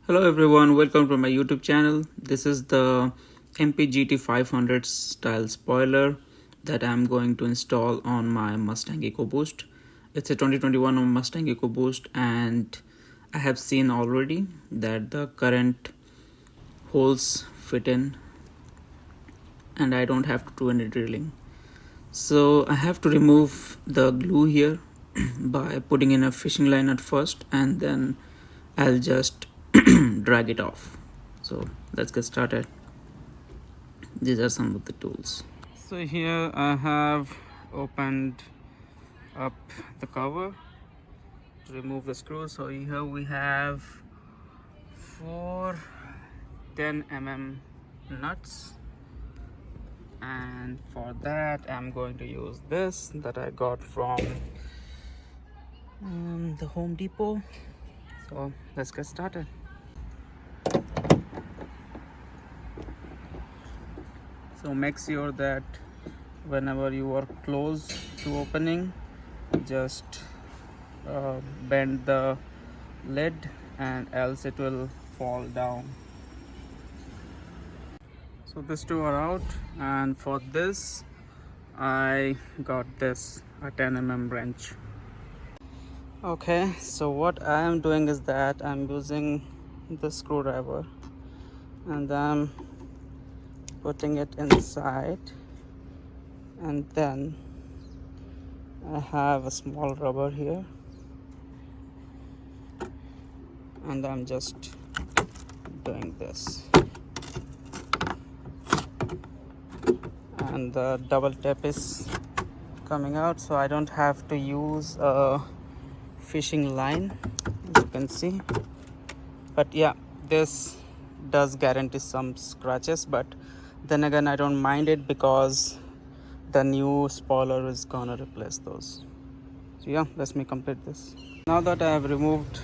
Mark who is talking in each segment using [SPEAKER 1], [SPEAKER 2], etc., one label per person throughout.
[SPEAKER 1] Hello everyone, welcome to my YouTube channel. This is the MP GT500 style spoiler that I'm going to install on my Mustang EcoBoost. It's a 2021 Mustang EcoBoost and I have seen already that the current holes fit in and I don't have to do any drilling. So I have to remove the glue here by putting in a fishing line at first, and then I'll just drag it off. So let's get started. These are some of the tools. So here I have opened up the cover to remove the screws. So here we have four 10 mm nuts, and for that I'm going to use this that I got from the Home Depot. So let's get started. So make sure that whenever you are close to opening, just bend the lid and else it will fall down. So these two are out, and for this I got this a 10 mm wrench. Okay, so what I am doing is that I'm using the screwdriver and I'm putting it inside, and then I have a small rubber here and I'm just doing this, and the double tap is coming out, so I don't have to use a fishing line, as you can see. But yeah, this does guarantee some scratches, but then again I don't mind it because the new spoiler is gonna replace those. So yeah, let me complete this. Now that I have removed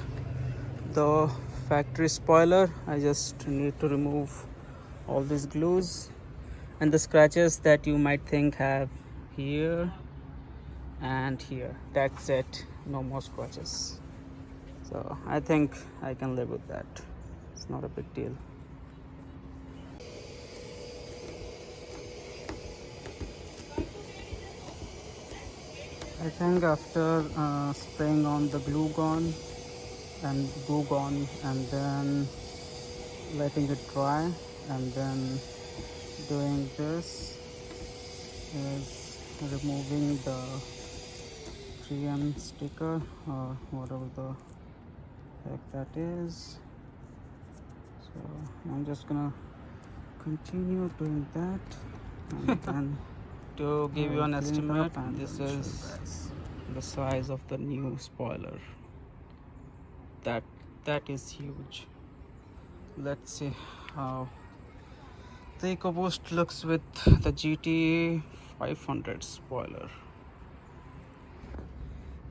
[SPEAKER 1] the factory spoiler, I just need to remove all these glues and the scratches that you might think have here and here. That's it, no more scratches. So I think I can live with that. It's not a big deal. I think after spraying on the glue gun and then letting it dry and then doing this is removing the 3M sticker or whatever the heck that is. So I'm just gonna continue doing that, and then to give you an estimate, this is the size of the new spoiler. That is huge. Let's see how the EcoBoost looks with the GT500 spoiler.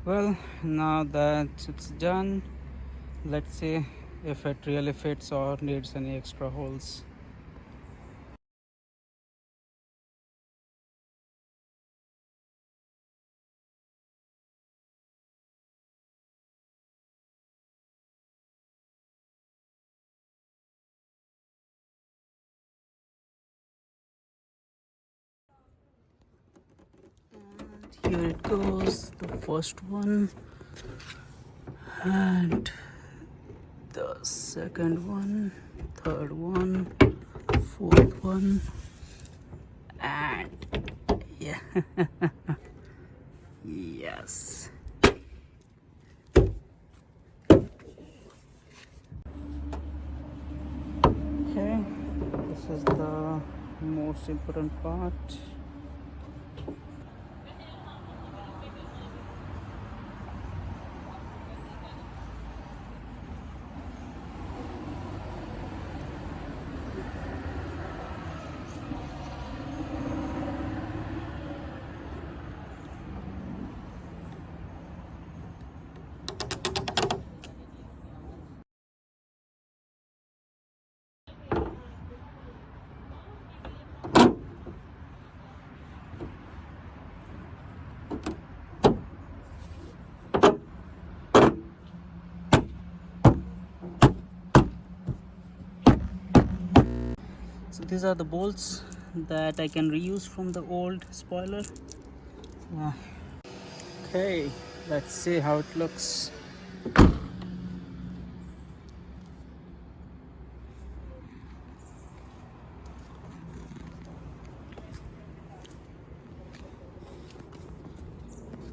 [SPEAKER 1] Well, now that it's done, let's see if it really fits or needs any extra holes. And here it goes, the first one and the second one, third one, fourth one, and yeah. Yes. Okay, this is the most important part. So these are the bolts that I can reuse from the old spoiler. Okay, let's see how it looks.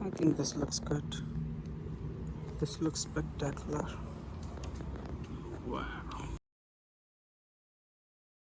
[SPEAKER 1] I think this looks good. This looks spectacular. Wow.